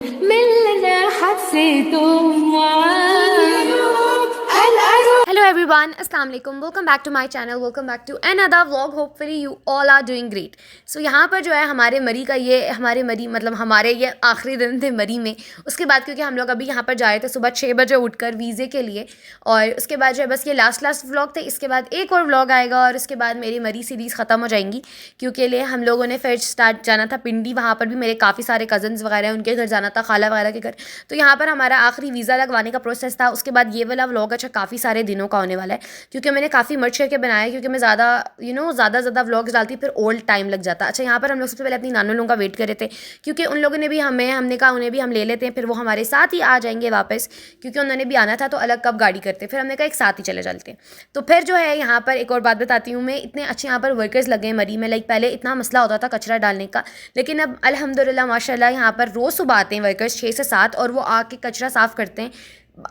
मिलना हद से तुम Hello everyone, Assalamu alaikum. Welcome back to my channel. Welcome back to another vlog. Hopefully you all are doing great. So यहाँ पर जो है हमारे मरी का ये हमारे मरी मतलब हमारे ये आखिरी दिन थे मरी में। उसके बाद क्योंकि हम लोग अभी यहाँ पर जा रहे थे सुबह 6 बजे उठकर वीज़े के लिए, और उसके बाद जो है बस ये लास्ट व्लॉग थे। इसके बाद एक और व्लॉग आएगा और उसके बाद मेरी मरी सीरीज़ ख़त्म हो जाएंगी, क्योंकि लिए हम लोगों ने फिर स्टार्ट जाना था पिंडी। वहाँ पर भी मेरे काफ़ी सारे कज़न्स वगैरह हैं, उनके घर जाना था, खाला वगैरह के घर। तो यहाँ पर हमारा आखिरी वीज़ा लगवाने का प्रोसेस था। उसके बाद ये वाला व्लॉग अच्छा काफ़ी सारे दिनों का होने वाला है, क्योंकि मैंने काफ़ी मर्च करके बनाया है, क्योंकि मैं ज़्यादा व्लॉग्स डालती फिर ओल्ड टाइम लग जाता। अच्छा, यहाँ पर हम लोग सबसे पहले अपनी नानू लोगों का वेट कर रहे थे, क्योंकि उन लोगों ने भी हमने कहा उन्हें भी हम ले लेते हैं, फिर वो हमारे साथ ही आ जाएंगे वापस, क्योंकि उन्होंने भी आना था तो अलग कब गाड़ी करते। फिर हमने कहा एक साथ ही चले चलते हैं। तो फिर जो है यहाँ पर एक और बात बताती हूँ मैं, इतने अच्छे यहाँ पर वर्कर्स लगे हैं मरी में। लाइक पहले इतना मसला होता था कचरा डालने का, लेकिन अब अल्हम्दुलिल्लाह माशाल्लाह यहाँ पर रोज़ सुबह आते हैं वर्कर्स 6 से 7, और वो आके कचरा साफ़ करते हैं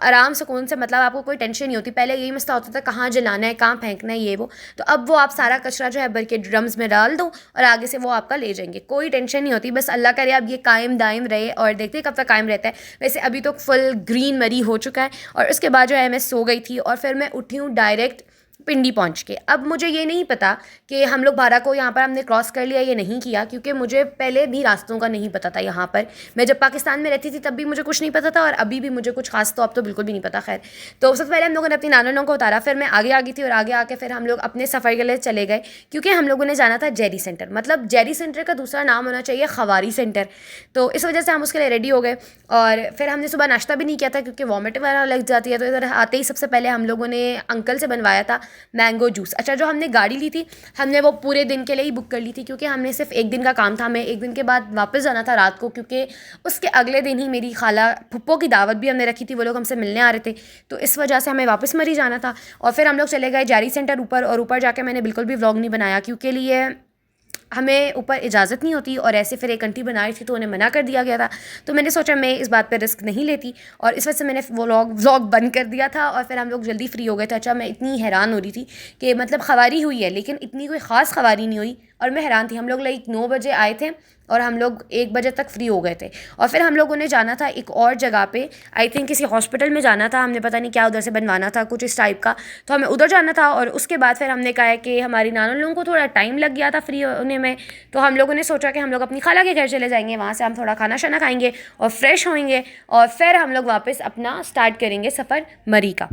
आराम सुकून से। मतलब आपको कोई टेंशन नहीं होती। पहले यही मसला होता था कहाँ जलाना है, कहाँ फेंकना है, ये वो। तो अब वो आप सारा कचरा जो है भर के ड्रम्स में डाल दो और आगे से वो आपका ले जाएंगे, कोई टेंशन नहीं होती। बस अल्लाह करे अब ये कायम दायम रहे, और देखते हैं कब तक कायम रहता है। वैसे अभी तो फुल ग्रीन मरी हो चुका है। और उसके बाद जो है मैं सो गई थी और फिर मैं उठी हूँ डायरेक्ट पिंडी पहुंच के। अब मुझे ये नहीं पता कि हम लोग बारह को यहाँ पर हमने क्रॉस कर लिया ये नहीं किया, क्योंकि मुझे पहले भी रास्तों का नहीं पता था। यहाँ पर मैं जब पाकिस्तान में रहती थी तब भी मुझे कुछ नहीं पता था, और अभी भी मुझे कुछ खास तो अब तो बिल्कुल भी नहीं पता। खैर, तो सबसे पहले हम लोगों ने अपनी नानों लोगों को उतारा, फिर मैं आगे आ गई थी, और आगे आके फिर हम लोग अपने सफ़र के लिए चले गए, क्योंकि हम लोगों ने जाना था जेरी सेंटर। मतलब जेरी सेंटर का दूसरा नाम होना चाहिए खवारी सेंटर। तो इस वजह से हम उसके लिए रेडी हो गए, और फिर हमने सुबह नाश्ता भी नहीं किया था, क्योंकि वॉमिट वगैरह लग जाती है। तो इधर आते ही सबसे पहले हम लोगों ने अंकल से बनवाया था मैंगो जूस। अच्छा, जो हमने गाड़ी ली थी हमने वो पूरे दिन के लिए ही बुक कर ली थी, क्योंकि हमने सिर्फ एक दिन का काम था। हमें एक दिन के बाद वापस जाना था रात को, क्योंकि उसके अगले दिन ही मेरी खाला फुप्पो की दावत भी हमने रखी थी, वो लोग हमसे मिलने आ रहे थे। तो इस वजह से हमें वापस मरी जाना था। और फिर हम लोग चले गए जारी सेंटर ऊपर, और ऊपर जाके मैंने बिल्कुल भी व्लॉग नहीं बनाया, क्योंकि लिए हमें ऊपर इजाज़त नहीं होती, और ऐसे फिर एक आंटी बना रही थी तो उन्हें मना कर दिया गया था। तो मैंने सोचा मैं इस बात पे रिस्क नहीं लेती, और इस वजह से मैंने व्लॉग बंद कर दिया था। और फिर हम लोग जल्दी फ्री हो गए थे। अच्छा, मैं इतनी हैरान हो रही थी कि मतलब खवारी हुई है, लेकिन इतनी कोई ख़ास खवारी नहीं हुई, और मैं हैरान थी। हम लोग लाइक 9 बजे आए थे और हम लोग 1 बजे तक फ्री हो गए थे। और फिर हम लोगों ने जाना था एक और जगह पे, आई थिंक किसी हॉस्पिटल में जाना था। हमने पता नहीं क्या उधर से बनवाना था, कुछ इस टाइप का। तो हमें उधर जाना था, और उसके बाद फिर हमने कहा है कि हमारी नानों लोगों को थोड़ा टाइम लग गया था फ्री होने में। तो हम लोगों ने सोचा कि हम लोग अपनी खाला के घर चले जाएंगे, वहाँ से हम थोड़ा खाना शाना खाएंगे और फ्रेश होंगे, और फिर हम लोग वापस अपना स्टार्ट करेंगे सफ़र मरी का।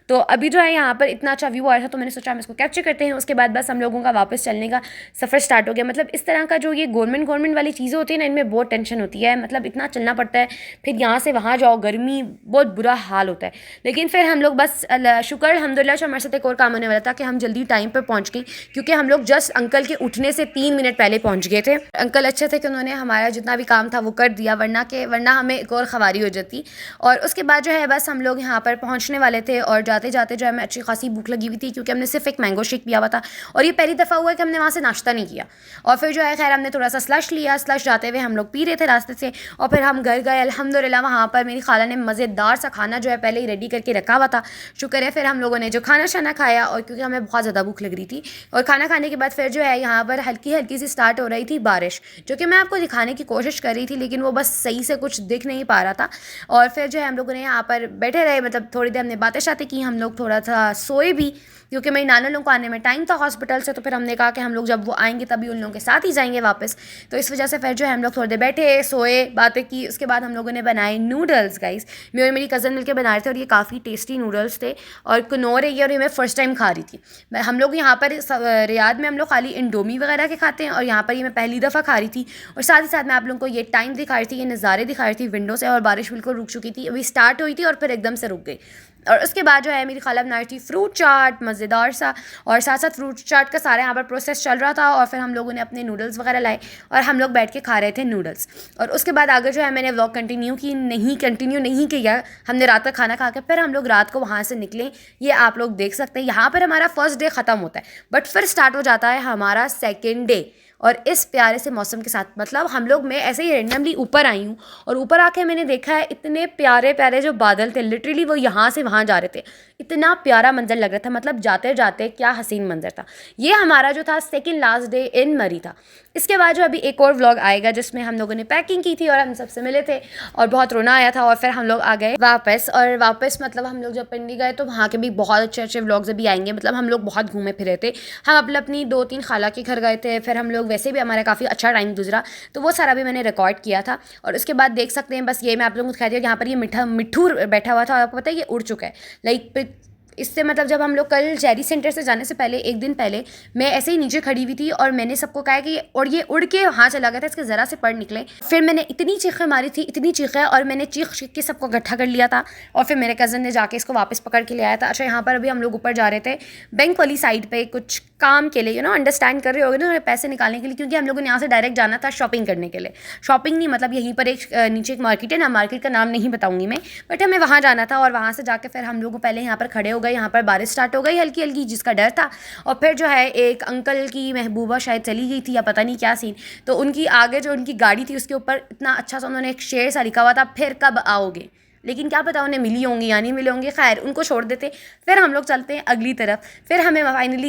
तो अभी जो है यहाँ पर इतना अच्छा व्यू आया था, तो मैंने सोचा हम इसको कैप्चर करते हैं। उसके बाद बस हम लोगों का वापस चलने का सफ़र स्टार्ट हो गया। मतलब इस तरह का जो ये गवर्नमेंट वाली चीज़ें होती है ना, इनमें बहुत टेंशन होती है। मतलब इतना चलना पड़ता है, फिर यहाँ से वहाँ जाओ, गर्मी, बहुत बुरा हाल होता है। लेकिन फिर हम लोग बस शुक्र अल्हम्दुलिल्लाह हमारे साथ एक और काम होने वाला था कि हम जल्दी टाइम पर पहुँच गए, क्योंकि हम लोग जस्ट अंकल के उठने से 3 मिनट पहले पहुँच गए थे। अंकल अच्छे थे कि उन्होंने हमारा जितना भी काम था वो कर दिया, वरना हमें एक और खवारी हो जाती। और उसके बाद जो है बस हम लोग यहाँ पर पहुँचने वाले थे, और जाते जाते जो है हमें अच्छी खासी भूख लगी हुई थी, क्योंकि हमने सिर्फ एक मैंगो शेक पिया हुआ था, और ये पहली दफ़ा हुआ है कि हमने वहाँ से नाश्ता नहीं किया। और फिर जो है खैर हमने थोड़ा सा स्लश लिया, स्लश जाते हुए हम लोग पी रहे थे रास्ते से। और फिर हम घर गए अल्हम्दुलिल्लाह। वहाँ पर मेरी खाला ने मज़ेदार सा खाना जो है पहले ही रेडी करके रखा हुआ था, शुक्र है। फिर हम लोगों ने जो खाना शाना खाया, और क्योंकि हमें बहुत ज़्यादा भूख लग रही थी, और खाना खाने के बाद फिर जो है यहाँ पर हल्की हल्की सी स्टार्ट हो रही थी बारिश, जो कि मैं आपको दिखाने की कोशिश कर रही थी, लेकिन वो बस सही से कुछ दिख नहीं पा रहा था। और फिर जो है हम लोगों ने यहाँ पर बैठे रहे, मतलब थोड़ी देर हमने बातें शातें की, हम लोग थोड़ा सा सोए भी, क्योंकि मेरी नाना लोगों को आने में टाइम था हॉस्पिटल से। तो फिर हमने कहा कि हम लोग जब वो आएंगे तभी उन लोगों के साथ ही जाएंगे वापस। तो इस वजह से फिर जो है हम लोग थोड़ी देर बैठे, सोए, बातें की। उसके बाद हम लोगों ने बनाए नूडल्स गाइस। मैं और मेरी कज़न मिलकर बना रहे थे, और ये काफ़ी टेस्टी नूडल्स थे, और कुनौर है ये, और ये मैं फ़र्स्ट टाइम खा रही थी। हम लोग यहाँ पर रियाद में हम लोग खाली इंडोमी वगैरह के खाते हैं, और यहाँ पर ये मैं पहली दफ़ा खा रही थी। और साथ ही साथ मैं आप लोगों को ये टाइम दिखा रही थी, ये नज़ारे दिखा रही थी विंडो से। और बारिश बिल्कुल रुक चुकी थी, अभी स्टार्ट हुई थी और फिर एकदम से रुक गई। और उसके बाद जो है मेरी खाला बना रही थी फ्रूट चाट मज़ेदार सा, और साथ साथ फ्रूट चाट का सारा यहाँ पर प्रोसेस चल रहा था। और फिर हम लोगों ने अपने नूडल्स वगैरह लाए, और हम लोग बैठ के खा रहे थे नूडल्स। और उसके बाद आगे जो है मैंने व्लॉग कंटिन्यू नहीं किया। हमने रात का खाना खा के फिर हम लोग रात को वहाँ से निकले, ये आप लोग देख सकते हैं। यहाँ पर हमारा फर्स्ट डे ख़त्म होता है, बट फिर स्टार्ट हो जाता है हमारा सेकेंड डे। और इस प्यारे से मौसम के साथ, मतलब हम लोग, मैं ऐसे ही रैंडमली ऊपर आई हूँ, और ऊपर आके मैंने देखा है इतने प्यारे प्यारे जो बादल थे, लिटरली वो यहाँ से वहाँ जा रहे थे। इतना प्यारा मंजर लग रहा था, मतलब जाते जाते क्या हसीन मंजर था। ये हमारा जो था सेकंड लास्ट डे इन मरी था। इसके बाद जो अभी एक और व्लॉग आएगा जिसमें हम लोगों ने पैकिंग की थी और हम सबसे मिले थे और बहुत रोना आया था, और फिर हम लोग आ गए वापस। और वापस मतलब हम लोग जब पिंडी गए तो वहाँ के भी बहुत अच्छे अच्छे व्लॉग्स अभी आएंगे। मतलब हम लोग बहुत घूमे फिरे थे, हम अपनी 2-3 खाला के घर गए थे, फिर हम लोग वैसे भी हमारा काफ़ी अच्छा टाइम गुजरा, तो वो सारा भी मैंने रिकॉर्ड किया था। और उसके बाद देख सकते हैं, बस ये मैं आप लोगों को दिखाई दिया, यहाँ पर ये मिट्ठू बैठा हुआ था और आपको पता है ये उड़ चुका है। लाइक इससे मतलब जब हम लोग कल चेरी सेंटर से जाने से पहले एक दिन पहले मैं ऐसे ही नीचे खड़ी हुई थी और मैंने सबको कहा कि और ये उड़ के वहाँ चला गया था, इसके ज़रा से पर निकले। फिर मैंने इतनी चीखें मारी थी, इतनी चीखें, और मैंने चीख चीख के सबको इकट्ठा कर लिया था। और फिर मेरे कज़न ने जाके इसको वापस पकड़ के ले आया था। अच्छा, यहाँ पर अभी हम लोग ऊपर जा रहे थे बैंक वाली साइड पर कुछ काम के लिए, अंडरस्टैंड कर रहे होगे ना, पैसे निकालने के लिए, क्योंकि हम लोगों ने यहाँ से डायरेक्ट जाना था शॉपिंग करने के लिए। शॉपिंग नहीं, मतलब यहीं पर एक नीचे एक मार्केट है ना, मार्केट का नाम नहीं बताऊँगी मैं, बट हमें वहाँ जाना था। और वहाँ से जाकर फिर हम लोग पहले यहाँ पर खड़े हो गए, यहाँ पर बारिश स्टार्ट हो गई हल्की हल्की, जिसका डर था। और फिर जो है एक अंकल की महबूबा शायद चली गई थी या पता नहीं क्या सीन, तो उनकी आगे जो उनकी गाड़ी थी उसके ऊपर इतना अच्छा सा उन्होंने एक शेर सा लिखा हुआ था, फिर कब आओगे। लेकिन क्या पता उन्हें मिली होंगी या नहीं मिली होंगी, खैर उनको छोड़ देते। फिर हम लोग चलते हैं अगली तरफ। फिर हमें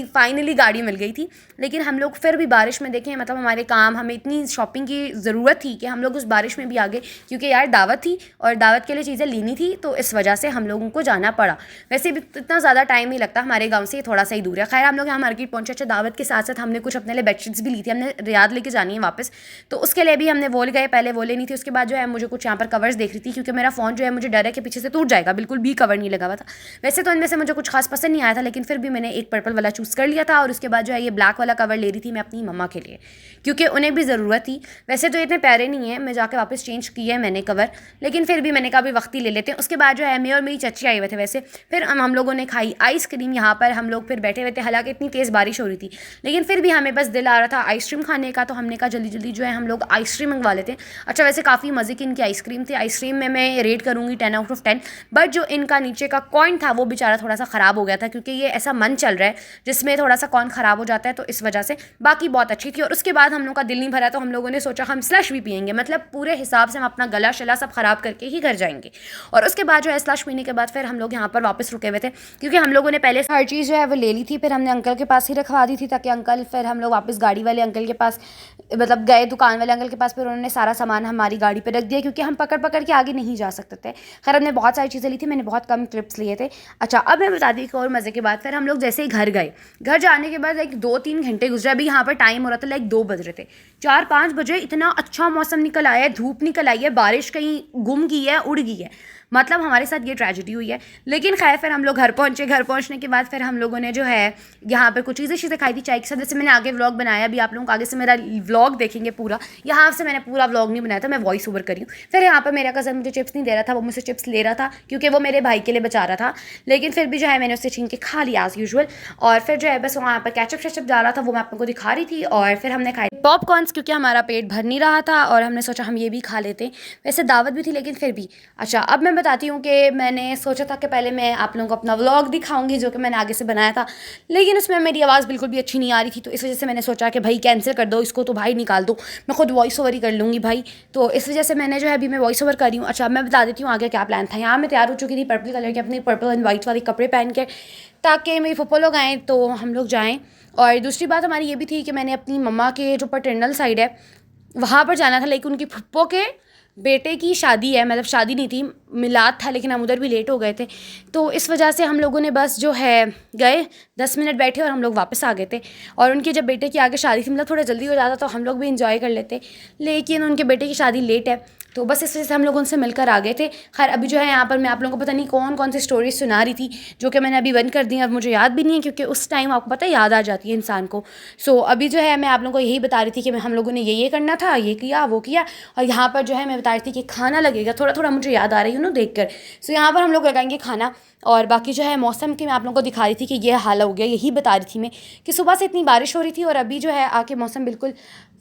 फाइनली गाड़ी मिल गई थी, लेकिन हम लोग फिर भी बारिश में देखें, मतलब हमारे काम, हमें इतनी शॉपिंग की ज़रूरत थी कि हम लोग उस बारिश में भी आ गए, क्योंकि यार दावत थी और दावत के लिए चीज़ें लेनी थी, तो इस वजह से हम लोगों को जाना पड़ा। वैसे भी इतना ज़्यादा टाइम नहीं लगता, हमारे गाँव से थोड़ा सा ही दूर है। खैर हम लोग यहाँ मार्केट पहुँचे। अच्छा, दावत के साथ साथ हमने कुछ अपने लिए बेडशीट्स भी ली थी, हमने रियाद लेके जानी है वापस, तो उसके लिए भी हमने वो गए, पहले वो लेनी थी। उसके बाद जो है मुझे कुछ यहाँ पर कवर्स देख रही थी, क्योंकि मेरा फ़ोन जो है मुझे डर है कि पीछे से टूट जाएगा, बिल्कुल भी कवर नहीं लगा हुआ था। वैसे तो इनमें से मुझे कुछ खास पसंद नहीं आया था, लेकिन फिर भी मैंने एक पर्पल वाला चूज़ कर लिया था। और उसके बाद जो है ये ब्लैक वाला कवर ले रही थी मैं अपनी मम्मा के लिए, क्योंकि उन्हें भी ज़रूरत थी। वैसे तो इतने प्यारे नहीं है, मैं जाके वापस चेंज किया है मैंने कवर, लेकिन फिर भी मैंने कहा भी वक्त ही ले लेते हैं। उसके बाद जो है मैं और मेरी चच्ची आए हुए थे वैसे, फिर हम लोगों ने खाई आइसक्रीम। यहाँ पर हम लोग फिर बैठे हुए थे, हालांकि इतनी तेज़ बारिश हो रही थी, लेकिन फिर भी हमें बस दिल आ रहा था आइसक्रीम खाने का, तो हमने कहा जल्दी जल्दी जो है हम लोग आइसक्रीम मंगवा लेते हैं। अच्छा, वैसे काफ़ी मज़े की इनकी आइसक्रीम थी। आइसक्रीम में मैं रेट करूँगी 10/10, बट जो इनका नीचे का कॉइन था वो बेचारा थोड़ा सा ख़राब हो गया था, क्योंकि ये ऐसा मन चल रहा है जिसमें थोड़ा सा कॉइन ख़राब हो जाता है, तो इस वजह से। बाकी बहुत अच्छी थी। और उसके बाद हम लोग का दिल नहीं भरा, तो हम लोगों ने सोचा हम स्लश भी पियेंगे, मतलब पूरे हिसाब से हम अपना गला शला सब ख़राब करके ही घर जाएंगे। और उसके बाद जो है स्लश पीने के बाद फिर हम लोग यहाँ पर वापस रुके हुए थे, क्योंकि हम लोगों ने पहले हर चीज़ जो है वो ले ली थी। फिर हमने अंकल के पास ही रखवा दी थी, ताकि अंकल, फिर हम लोग वापस गाड़ी वाले अंकल के पास, मतलब गए दुकान वाले अंकल के पास, फिर उन्होंने सारा सामान हमारी गाड़ी पर रख दिया, क्योंकि हम पकड़ पकड़ के आगे नहीं जा सकते थे। खैर हमने बहुत सारी चीज़ें ली थी, मैंने बहुत कम क्लिप्स लिए थे। अच्छा, अब मैं बता दी एक और मज़े की बात। फिर हम लोग जैसे ही घर गए, घर जाने के बाद लाइक 2-3 घंटे गुजरे। अभी यहाँ पर टाइम हो रहा था लाइक 2 बज रहे थे, 4-5 बजे इतना अच्छा मौसम निकल आया है, धूप निकल आई है, बारिश कहीं गुम गई है, उड़ गई है। मतलब हमारे साथ ये ट्रेजेडी हुई है। लेकिन खैर फिर हम लोग घर पहुँचे। घर पहुँचने के बाद फिर हम लोगों ने जो है यहाँ पर कुछ चीज़ें खाई थी चाय के साथ। जैसे मैंने आगे व्लॉग बनाया, अभी आप लोगों को आगे से मेरा व्लॉग देखेंगे पूरा। यहाँ से मैंने पूरा व्लॉग नहीं बनाया था, मैं वॉइस ओवर करी हूँ। फिर यहाँ पर मेरा कज़न मुझे चिप्स नहीं दे रहा था, वो मुझसे चिप्स ले रहा था, क्योंकि वो मेरे भाई के लिए बचा रहा था। लेकिन फिर भी जो है मैंने उससे छीन के खा लिया एज़ यूजुअल। और फिर जो है बस वहाँ पर कैचअप शैचअप जा रहा था, वो मैं आप लोगों को दिखा रही थी। और फिर हमने खाए पॉपकॉर्न्स, क्योंकि हमारा पेट भर नहीं रहा था और हमने सोचा हम ये भी खा लेते हैं। वैसे दावत भी थी, लेकिन फिर भी। अच्छा, अब मैं बताती हूँ कि मैंने सोचा था कि पहले मैं आप लोगों को अपना व्लॉग दिखाऊंगी, जो कि मैंने आगे से बनाया था, लेकिन उसमें मेरी आवाज़ बिल्कुल भी अच्छी नहीं आ रही थी, तो इस वजह से मैंने सोचा कि भाई कैंसिल कर दो इसको, तो भाई निकाल दो, मैं खुद वॉइस ओवर ही कर लूँगी भाई। तो इस वजह से मैंने जो है अभी मैं वॉइस ओवर कर रही हूँ। अच्छा, मैं बता देती हूँ आगे क्या प्लान था। यहाँ मैं तैयार हो चुकी थी पर्पल कलर के, अपने पर्पल एंड वाइट वाले कपड़े पहन के, ताकि मेरे फुप्पो लोग आएँ तो हम लोग जाएँ। और दूसरी बात हमारी ये भी थी कि मैंने अपनी मम्मा के जो पैटर्नल साइड है वहाँ पर जाना था, लेकिन उनकी फुप्पो के बेटे की शादी है, मतलब शादी नहीं थी, मिलाद था, लेकिन हम उधर भी लेट हो गए थे। तो इस वजह से हम लोगों ने बस जो है गए, 10 मिनट बैठे और हम लोग वापस आ गए थे। और उनके जब बेटे की आगे शादी थी, मतलब थोड़ा जल्दी हो जाता तो हम लोग भी इंजॉय कर लेते, लेकिन उनके बेटे की शादी लेट है, तो बस इस वजह से हम लोग उनसे मिलकर आ गए थे। खैर अभी जो है यहाँ पर मैं आप लोगों को पता नहीं कौन कौन सी स्टोरीज सुना रही थी, जो कि मैंने अभी बंद कर दी। अब मुझे याद भी नहीं है, क्योंकि उस टाइम आपको पता है याद आ जाती है इंसान को। सो अभी जो है मैं आप लोगों को यही बता रही थी कि हम लोगों ने ये करना था, ये किया वो किया। और यहाँ पर जो है मैं बता रही थी कि खाना लगेगा, थोड़ा थोड़ा मुझे याद आ रही हूँ ना देख कर। सो यहाँ पर हम लोग लगाएंगे खाना। और बाकी जो है मौसम की मैं आप लोगों को दिखा रही थी कि ये हाल हो गया, यही बता रही थी मैं कि सुबह से इतनी बारिश हो रही थी और अभी जो है आके मौसम बिल्कुल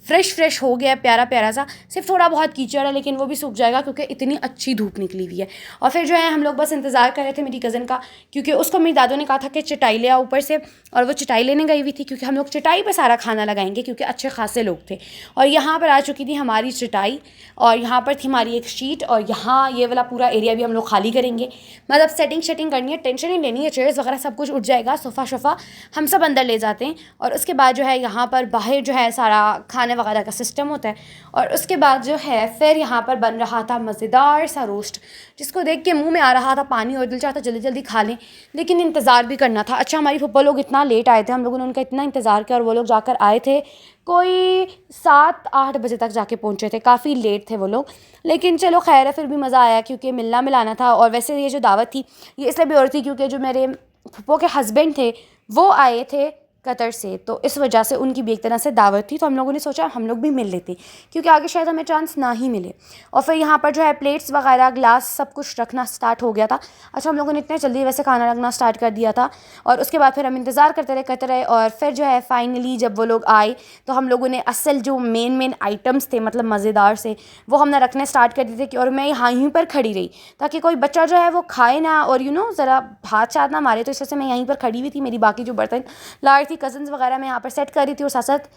फ्रेश हो गया, प्यारा प्यारा सा। सिर्फ थोड़ा बहुत कीचड़ है, लेकिन वो भी सूख जाएगा, क्योंकि इतनी अच्छी धूप निकली हुई है। और फिर जो है हम लोग बस इंतज़ार कर रहे थे मेरी कज़न का, क्योंकि उसको मेरी दादों ने कहा था कि चटाई ले आओ ऊपर से, और वो चटाई लेने गई हुई थी, क्योंकि हम लोग चटाई पर सारा खाना लगाएंगे, क्योंकि अच्छे खासे लोग थे। और यहाँ पर आ चुकी थी हमारी चटाई, और यहाँ पर थी हमारी एक शीट, और यहाँ ये वाला पूरा एरिया भी हम लोग खाली करेंगे। मतलब सेटिंग करनी है, टेंशन नहीं लेनी है, चेयर्स वगैरह सब कुछ उठ जाएगा, सोफ़ा हम सब अंदर ले जाते हैं। और उसके बाद जो है यहाँ पर बाहर जो है सारा खाने वगैरह का सिस्टम होता है। और उसके बाद जो है फिर यहाँ पर बन रहा था मज़ेदार सा रोस्ट, जिसको देख के मुंह में आ रहा था पानी और दिल चाहता जल्दी जल्दी खा लें, लेकिन इंतज़ार भी करना था। अच्छा, हमारी फुप्पो लोग इतना लेट आए थे, हम लोगों ने उनका इतना इंतज़ार किया और वो लोग जाकर आए थे कोई 7-8 बजे तक जाके पहुँचे थे, काफ़ी लेट थे वो लोग। लेकिन चलो खैर है, फिर भी मज़ा आया क्योंकि मिलना मिलाना था। और वैसे ये जो दावत थी ये इसलिए भी और थी क्योंकि जो मेरे फुप्पो के हस्बैंड थे वो आए थे कतर से, तो इस वजह से उनकी भी एक तरह से दावत थी। तो हम लोगों ने सोचा हम लोग भी मिल लेते क्योंकि आगे शायद हमें चांस ना ही मिले। और फिर यहाँ पर जो है प्लेट्स वगैरह ग्लास सब कुछ रखना स्टार्ट हो गया था। अच्छा, हम लोगों ने इतने जल्दी वैसे खाना रखना स्टार्ट कर दिया था और उसके बाद फिर हम इंतज़ार करते रहे और फिर जो है फाइनली जब वो लोग आए तो हम लोगों ने असल जो मेन आइटम्स थे मतलब मज़ेदार से वो हमने रखने स्टार्ट कर दिए थे कि और मैं यहीं पर खड़ी रही ताकि कोई बच्चा जो है वो खाए ना और ज़रा हाथ चाथ ना मारे। तो इस वजह से मैं यहीं पर खड़ी हुई थी, मेरी बाकी जो बर्तन ला रही थी कज़न्स वगैरह मैं यहाँ पर सेट कर रही थी और साथ साथ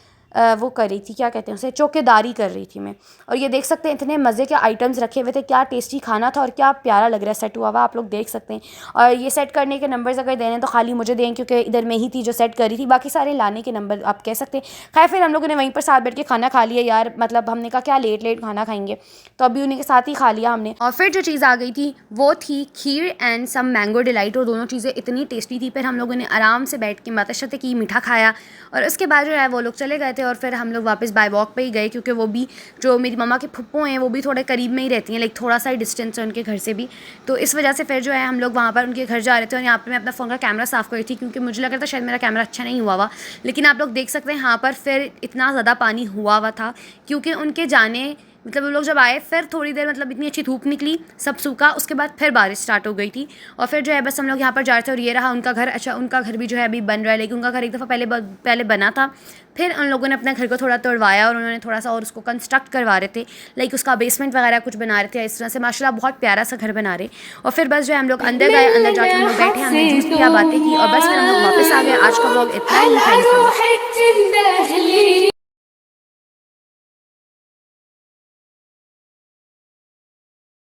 वो कर रही थी, क्या कहते हैं उसे, चौकीदारी कर रही थी मैं। और ये देख सकते हैं इतने मज़े के आइटम्स रखे हुए थे, क्या टेस्टी खाना था और क्या प्यारा लग रहा है सेट हुआ हुआ, आप लोग देख सकते हैं। और ये सेट करने के नंबर्स अगर देने तो खाली मुझे दें क्योंकि इधर मैं ही थी जो सेट कर रही थी, बाकी सारे लाने के नंबर आप कह सकते हैं। खैर फिर हम लोगों ने वहीं पर साथ बैठ के खाना खा लिया यार, मतलब हमने कहा क्या लेट खाना खाएंगे, तो अभी उन्हीं के साथ ही खा लिया हमने। और फिर जो चीज़ आ गई थी वो थी खीर एंड सम मैंगो डिलाइट, और दोनों चीज़ें इतनी टेस्टी थी। फिर हम लोगों ने आराम से बैठ के बातें शातें की, मीठा खाया और उसके बाद जो है वो लोग चले गए थे और फिर हम लोग वापस बाय वॉक पे ही गए क्योंकि वो भी जो मेरी मम्मा के फुप्पो हैं वो भी थोड़े करीब में ही रहती हैं, लाइक थोड़ा सा ही डिस्टेंस है उनके घर से भी। तो इस वजह से फिर जो है हम लोग वहाँ पर उनके घर जा रहे थे और यहाँ पर मैं अपना फ़ोन का कैमरा साफ़ कर रही थी क्योंकि मुझे लग रहा था शायद मेरा कैमरा अच्छा नहीं हुआ लेकिन आप लोग देख सकते हैं यहाँ पर फिर इतना ज़्यादा पानी हुआ था क्योंकि उनके जाने मतलब वो लोग जब आए फिर थोड़ी देर मतलब इतनी अच्छी धूप निकली, सब सूखा, उसके बाद फिर बारिश स्टार्ट हो गई थी और फिर जो है बस हम लोग यहाँ पर जा रहे थे। और ये रहा उनका घर। अच्छा, उनका घर भी जो है अभी बन रहा है, लेकिन उनका घर एक दफ़ा पहले बना था, फिर उन लोगों ने अपने घर को थोड़ा तोड़वाया और उन्होंने थोड़ा सा और उसको कंस्ट्रक्ट करवा रहे थे, लाइक उसका बेसमेंट वगैरह कुछ बना रहे थे इस तरह से, माशाल्लाह बहुत प्यारा सा घर बना रहे। और फिर बस जो है हम लोग अंदर गए, अंदर जाके हम लोग बैठे, हमने जूस पिया, बातें की और बस फिर हम लोग वापस आ गए। आज का व्लॉग इतना ही, थैंक यू।